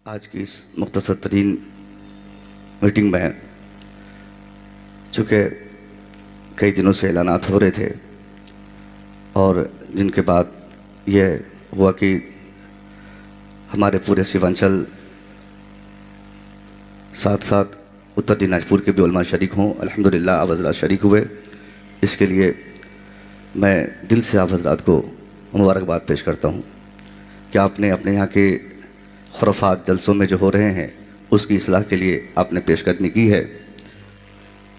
आज की इस मुख्तसर तरीन मीटिंग में चूँकि कई दिनों से ऐलानात हो रहे थे और जिनके बाद ये हुआ कि हमारे पूरे सीमांचल साथ साथ उत्तर दिनाजपुर के भी उलमा शरीक हों। अल्हम्दुलिल्लाह आप हज़रात शरीक हुए, इसके लिए मैं दिल से आप हज़रात को मुबारकबाद पेश करता हूँ कि आपने अपने यहाँ के खुराफात जलसों में जो हो रहे हैं उसकी इस्लाह के लिए आपने पेशकदमी की है।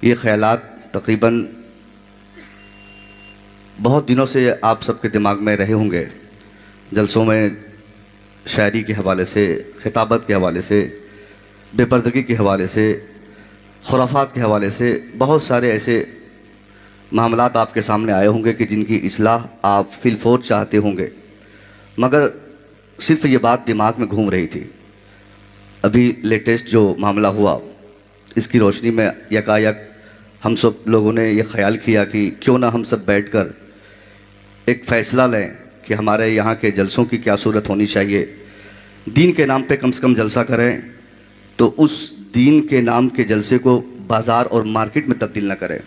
ये ख्यालात तकरीबन बहुत दिनों से आप सबके दिमाग में रहे होंगे। जलसों में शायरी के हवाले से, खिताबत के हवाले से, बेपर्दगी के हवाले से, खुराफात के हवाले से बहुत सारे ऐसे मामलात आपके सामने आए होंगे कि जिनकी इस्लाह आप फिलफौर चाहते होंगे, मगर सिर्फ ये बात दिमाग में घूम रही थी। अभी लेटेस्ट जो मामला हुआ, इसकी रोशनी में यकायक हम सब लोगों ने ये ख्याल किया कि क्यों ना हम सब बैठकर एक फ़ैसला लें कि हमारे यहाँ के जलसों की क्या सूरत होनी चाहिए। दीन के नाम पे कम से कम जलसा करें तो उस दीन के नाम के जलसे को बाज़ार और मार्केट में तब्दील ना करें,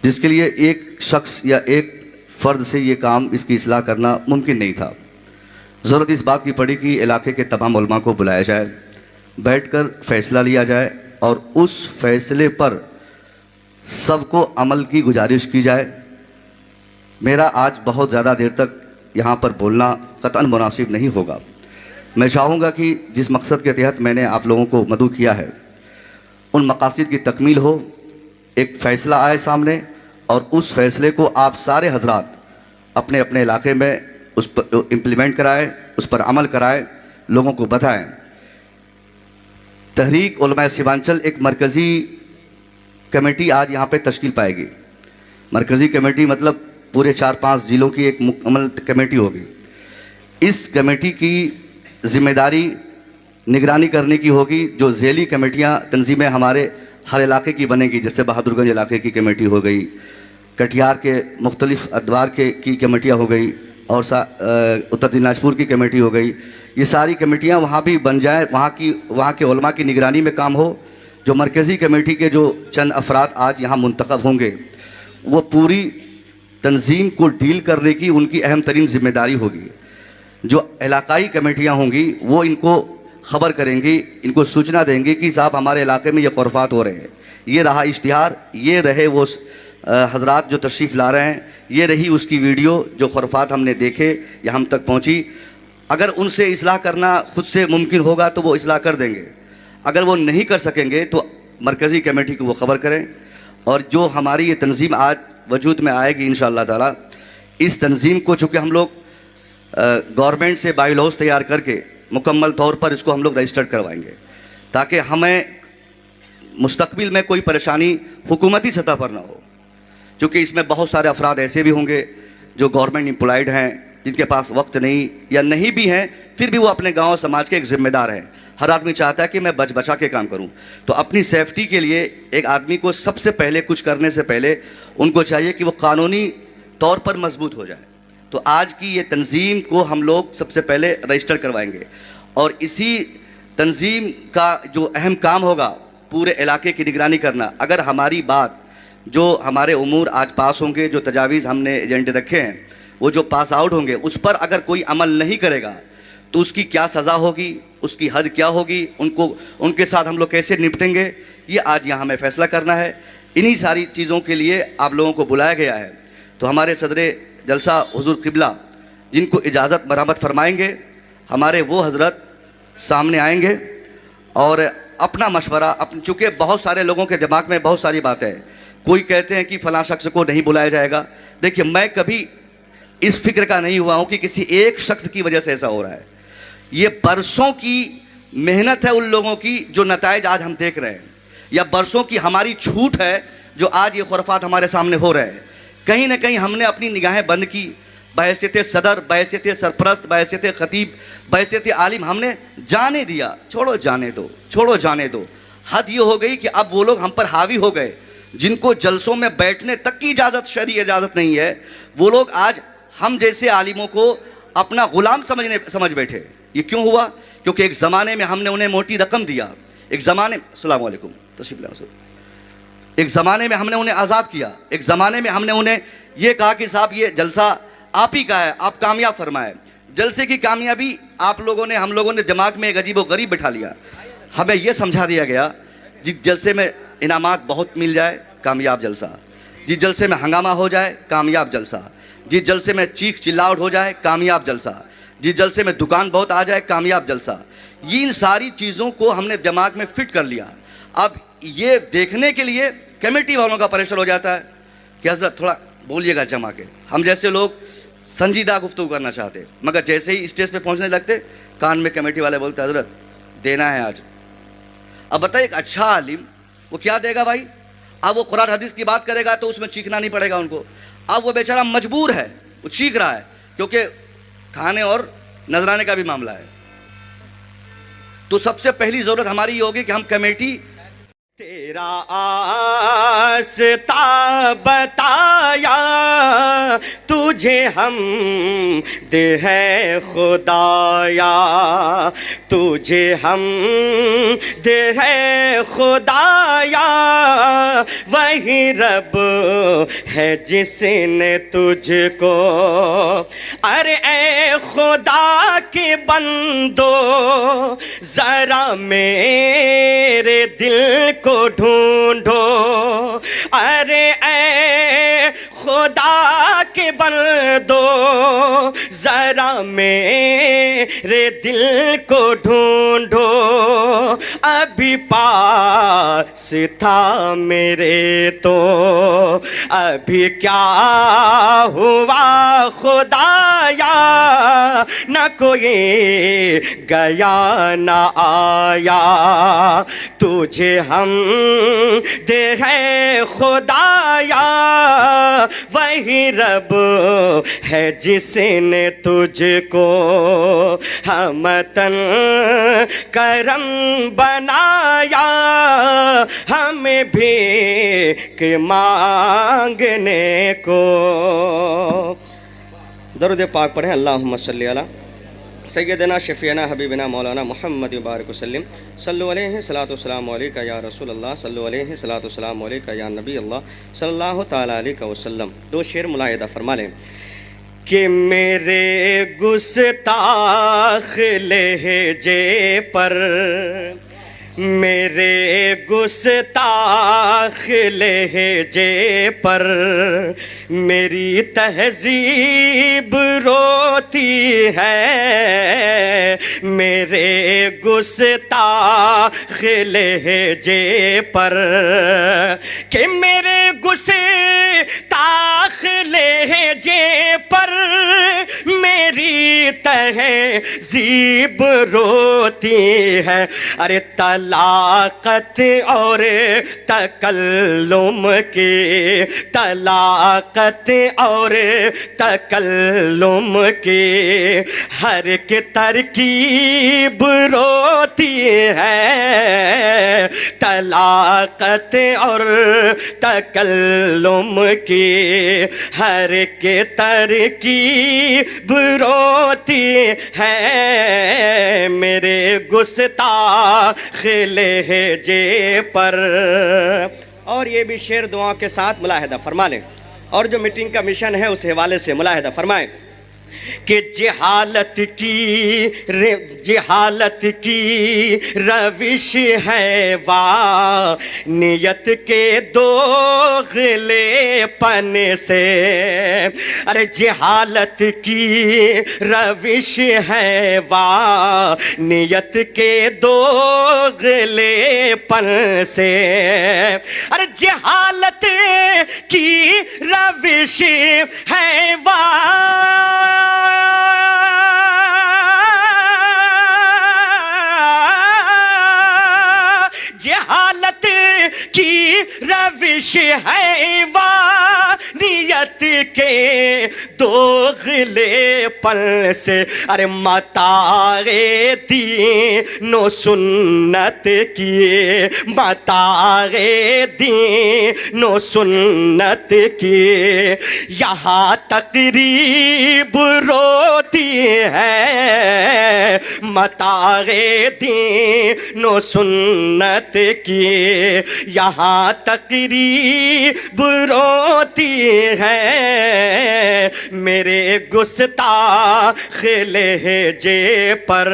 जिसके लिए एक शख्स या एक फ़र्द से ये काम, इसकी इस्लाह करना मुमकिन नहीं था। ज़रूरत इस बात की पड़ी कि इलाके के तमाम उलमा को बुलाया जाए, बैठकर फ़ैसला लिया जाए और उस फ़ैसले पर सबको अमल की गुजारिश की जाए। मेरा आज बहुत ज़्यादा देर तक यहाँ पर बोलना कतई मुनासिब नहीं होगा। मैं चाहूँगा कि जिस मकसद के तहत मैंने आप लोगों को मदऊ किया है उन मकासद की तकमील हो, एक फ़ैसला आए सामने और उस फ़ैसले को आप सारे हजरात अपने अपने इलाके में उस पर इम्प्लीमेंट कराएं, उस पर अमल कराएं, लोगों को बताएं। तहरीक उलमा सीमांचल एक मरकज़ी कमेटी आज यहाँ पे तश्कील पाएगी। मरकज़ी कमेटी मतलब पूरे 4-5 ज़िलों की एक मुकम्मल कमेटी होगी। इस कमेटी की ज़िम्मेदारी निगरानी करने की होगी। जो झेली कमेटियाँ तंजीमें हमारे हर इलाके की बनेगी, जैसे बहादुरगंज इलाके की कमेटी हो गई, कटिहार के मुख्तलिफ़ अदवार की कमेटियाँ हो गई और उत्तर दिनाजपुर की कमेटी हो गई। ये सारी कमेटियाँ वहाँ भी बन जाएँ, वहाँ के उलमा की निगरानी में काम हो। जो मरकज़ी कमेटी के जो चंद अफराद आज यहाँ मुंतखब होंगे, वो पूरी तंजीम को डील करने की उनकी अहम तरीन ज़िम्मेदारी होगी। जो इलाकाई कमेटियाँ होंगी वो इनको ख़बर करेंगी, इनको सूचना देंगी कि साहब हमारे इलाके में ये खुराफात हो रहे हैं, ये रहा इश्तिहार, ये रहे वो हजरात जो तशरीफ़ ला रहे हैं, ये रही उसकी वीडियो जो खुराफात हमने देखे या हम तक पहुंची। अगर उनसे इस्लाह करना खुद से मुमकिन होगा तो वो इस्लाह कर देंगे, अगर वो नहीं कर सकेंगे तो मरकज़ी कमेटी को वो ख़बर करें। और जो हमारी ये तंजीम आज वजूद में आएगी इंशाअल्लाह ताला, इस तंजीम को चूँकि हम लोग गवर्नमेंट से बायलॉज तैयार करके मुकम्मल तौर पर इसको हम लोग रजिस्टर्ड करवाएंगे, ताकि हमें मुस्तकबिल में कोई परेशानी हुकूमती सतह पर ना हो। क्योंकि इसमें बहुत सारे अफराद ऐसे भी होंगे जो गवर्नमेंट एम्प्लॉयड हैं, जिनके पास वक्त नहीं या नहीं भी हैं, फिर भी वो अपने गांव समाज के एक ज़िम्मेदार हैं। हर आदमी चाहता है कि मैं बच बचा के काम करूं। तो अपनी सेफ्टी के लिए एक आदमी को सबसे पहले कुछ करने से पहले उनको चाहिए कि वो कानूनी तौर पर मजबूत हो जाए। तो आज की ये तंजीम को हम लोग सबसे पहले रजिस्टर करवाएंगे और इसी तंजीम का जो अहम काम होगा पूरे इलाके की निगरानी करना। अगर हमारी बात, जो हमारे उमूर आज पास होंगे, जो तजावीज़ हमने एजेंडे रखे हैं, वो जो पास आउट होंगे, उस पर अगर कोई अमल नहीं करेगा तो उसकी क्या सज़ा होगी, उसकी हद क्या होगी, उनके साथ हम लोग कैसे निपटेंगे, ये आज यहाँ हमें फ़ैसला करना है। इन्हीं सारी चीज़ों के लिए आप लोगों को बुलाया गया है। तो हमारे सदरे जलसा हुज़ूर क़िबला जिनको इजाज़त मरहमत फरमाएंगे, हमारे वो हज़रत सामने आएंगे और अपना मशवरा, चूँकि बहुत सारे लोगों के दिमाग में बहुत सारी बातें हैं। कोई कहते हैं कि फ़लाँ शख्स को नहीं बुलाया जाएगा। देखिए, मैं कभी इस फिक्र का नहीं हुआ हूँ कि किसी एक शख्स की वजह से ऐसा हो रहा है। ये बरसों की मेहनत है उन लोगों की जो नताइज आज हम देख रहे हैं, या बरसों की हमारी छूट है जो आज ये खुराफात हमारे सामने हो रहे हैं। कहीं ना कहीं हमने अपनी निगाहें बंद की, बहैसियत सदर, बहैसियत सरपरस्त, बहैसियत खतीब, बहैसियत आलिम हमने जाने दिया। छोड़ो जाने दो, छोड़ो जाने दो। हद ये हो गई कि अब वो लोग हम पर हावी हो गए जिनको जलसों में बैठने तक की इजाज़त, शरई इजाज़त नहीं है। वो लोग आज हम जैसे आलिमों को अपना गुलाम समझ बैठे। ये क्यों हुआ क्योंकि एक ज़माने में हमने उन्हें मोटी रकम दिया, एक ज़माने, अस्सलाम वालेकुम, तशरीफ लाओ, एक ज़माने में हमने उन्हें आज़ाद किया, एक ज़माने में हमने उन्हें ये कहा कि साहब ये जलसा आप ही का है, आप कामयाब फरमाए। जलसे की कामयाबी आप लोगों ने, हम लोगों ने दिमाग में एक अजीब व गरीब बिठा लिया। हमें यह समझा दिया गया जिस जलसे में इनामात बहुत मिल जाए कामयाब जलसा, जिस जलसे में हंगामा हो जाए कामयाब जलसा, जिस जलसे में चीख चिल्लाहट हो जाए कामयाब जलसा, जिस जलसे में दुकान बहुत आ जाए कामयाब जलसा। इन सारी चीज़ों को हमने दिमाग में फिट कर लिया। अब ये देखने के लिए कमेटी वालों का प्रेशर हो जाता है कि हजरत थोड़ा बोलिएगा जमा के। हम जैसे लोग संजीदा गुफ्तगू करना चाहते, मगर जैसे ही स्टेज पे पहुंचने लगते कान में कमेटी वाले बोलते हजरत देना है आज। अब बताइए एक अच्छा आलिम वो क्या देगा भाई? अब वो कुरान हदीस की बात करेगा तो उसमें चीखना नहीं पड़ेगा उनको। अब वो बेचारा मजबूर है, वो चीख रहा है क्योंकि खाने और नजराने का भी मामला है। तो सबसे पहली जरूरत हमारी ये होगी कि हम कमेटी, तेरा आस्ता बताया तुझे हम दे है खुदाया, तुझे हम दे है खुदाया, वही रब है जिसने तुझको। अरे ए खुदा के बंदो जरा मेरे दिल को ढूंढो, अरे ए खुदा के बंदो जरा मेरे दिल को ढूंढो। अभी पास था मेरे तो अभी क्या हुआ खुदाया, न कोई गया न आया, तुझे हम दे है खुदाया, वही रब है जिसने तुझको हमतन करम बनाया, हमें भीख मांगने को। दरूद पाक पढ़ें। अल्लाहुम्मा सल्ली अला सैयदना शफ़ीना हबीबना मौलाना मुहम्मद मुबारक वसल्लम सल्लु अलैहि सलातु वस्सलामु अलैका या रसूल अल्लाह सल्लु अलैहि सलातु वस्सलामु अलैका या नबी अल्लाह सल्लल्लाहु ताला अलैहि वसल्लम। दो शेर मुलाहिदा फरमा लें कि मेरे गुस्ताख लहजे पर, मेरे गुस्ताख लहजे पर मेरी तहजीब रोती है, मेरे गुस्ताख लहजे पर कि मेरे गुस्ताख लहजे पर मेरी तहजीब रोती है। अरे तलाक़त और तकल्लुम की, तलाक़त और तकल्लुम की हर एक तरकीब रोती है, तलाक़त और तकल्लुम की हर एक तरकीब रोती है, मेरे गुस्ताख लहजे पर। और ये भी शेर दुआ के साथ मुलाहिदा फरमा लें, और जो मीटिंग का मिशन है उस हवाले से मुलाहिदा फरमाएं कि जिहालत की रविश है वाह नियत के दोगलेपन से। अरे जिहालत की रविश है वाह नियत के दोगलेपन से। अरे जिहालत की रविश है वाह जहालत की रविश है वाह नियत के दोगलेपन से। अरे मताए दीनो सुन्नत किए, मताए दीनो सुन्नत किए। यहाँ तकरीब रोती है, मताए दीनो सुन्नत किए। यहाँ तकरीब रोती है, मेरे गुस्ताख लहजे पर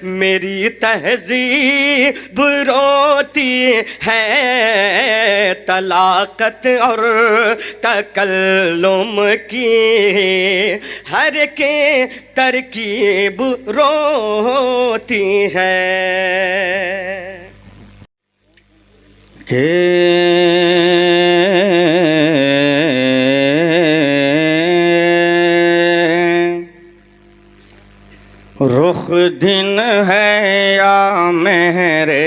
मेरी तहजीब रोती है। तलाकत और तकल्लुम की हर के तरकीब रोती है। के रुख दिन है या मेरे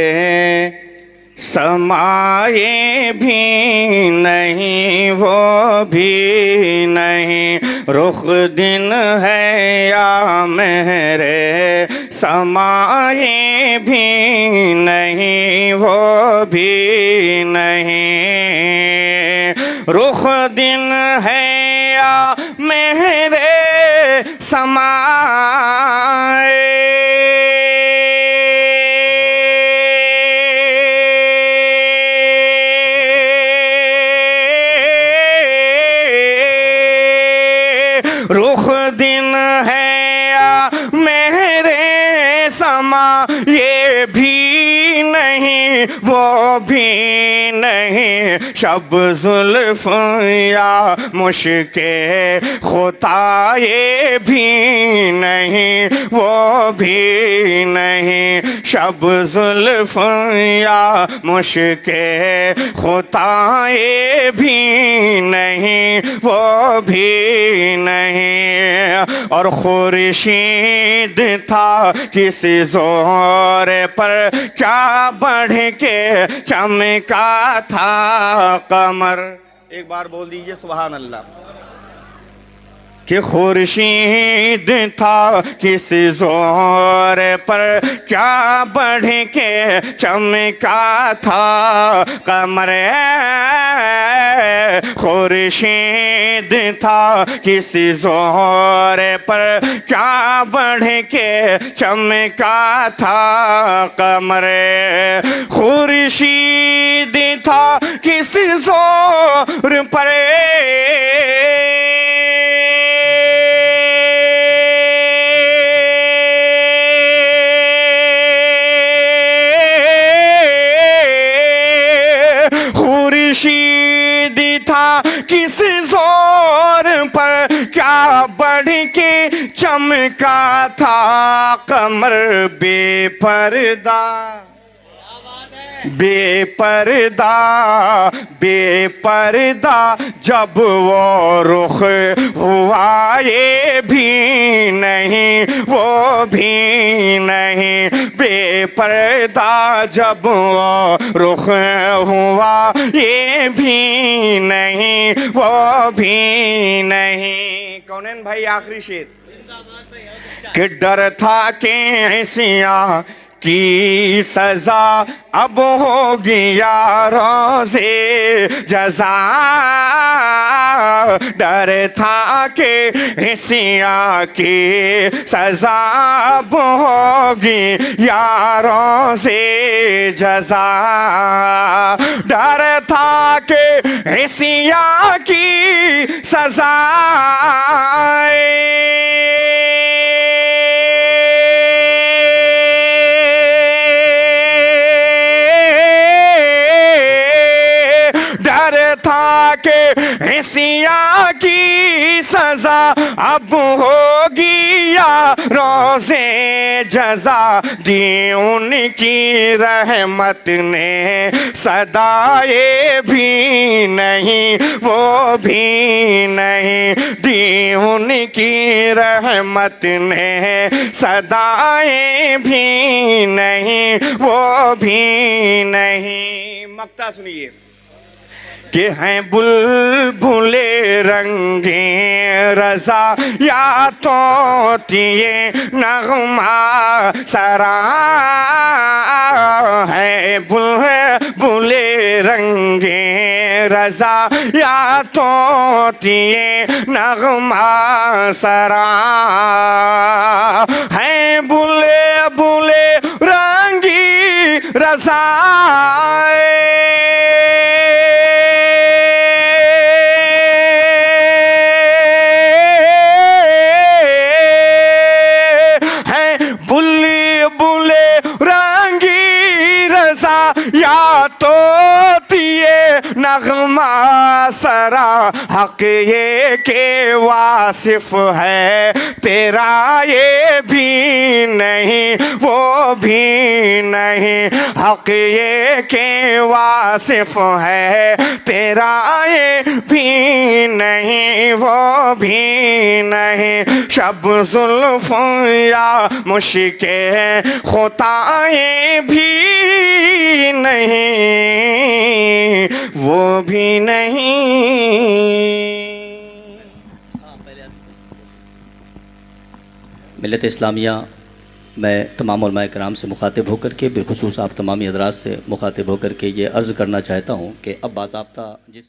समाए भी नहीं, वो भी नहीं। रुख दिन है या मेरे समाए भी नहीं, वो भी नहीं। रुख दिन है या मेरे समाए रुख दिन है या मेरे समा, ये भी नहीं वो भी नहीं। शब जुल्फ या मुश्के खुता, ये भी नहीं वो भी नहीं। शब जुल्फ या मुश्के खुता, ये भी नहीं वो भी नहीं। और खुर्शीद था किसी जोर पर, क्या बढ़ के चमका था कमर। एक बार बोल दीजिए सुभान अल्लाह। कि खुर्शीद था किसी जोर पर, क्या बढ़ के चमका था कमर। खुर्शीद था किसी जोर पर, क्या बढ़ के चमका था कमर। खुर्शीद था किसी जोर पर, खुर्शीद था किस जोर पर, क्या बढ़ के चमका था कमर। बेपर्दा बेपर्दा बेपर्दा जब वो रुख हुआ, ये भी नहीं वो भी नहीं। बेपर्दा जब वो रुख हुआ, ये भी नहीं वो भी नहीं। कौन भाई आखिरी शेर। कि डर था कि ऐसियां की सजा अब होगी यारों से जजा। डर था कि हिस्सियाँ की सजा अब होगी यारों से जजा। डर था कि हिस्सियाँ की सजा था कि हिस्सियाँ की सजा अब होगी या रोज़े जजा। दी उनकी रहमत ने सदाए भी नहीं वो भी नहीं। दी उनकी रहमत ने सदाए भी नहीं वो भी नहीं। मक्ता सुनिए कि हैं बुलबुले रंगे रजा या तोतिए नगमा सरा है बुलबुले रंगे रजा या तोतिए नगमा सरा है बुले बुले रंगी रजा या तो तिए नगमा सरा हक ये के वासिफ है तेरा ये भी नहीं वो भी नहीं हक ये के वासिफ है तेरा ये भी नहीं वो भी नहीं शब जुल्फ या मुश्के खुताएं भी नहीं वो भी नहीं। मिल्लत इस्लामिया मैं तमाम उलमा कराम से मुखातिब होकर के बिलखुसूस आप तमामी हज़रात से मुखातिब होकर के ये अर्ज़ करना चाहता हूँ कि अब बाज़ाब्ता जिस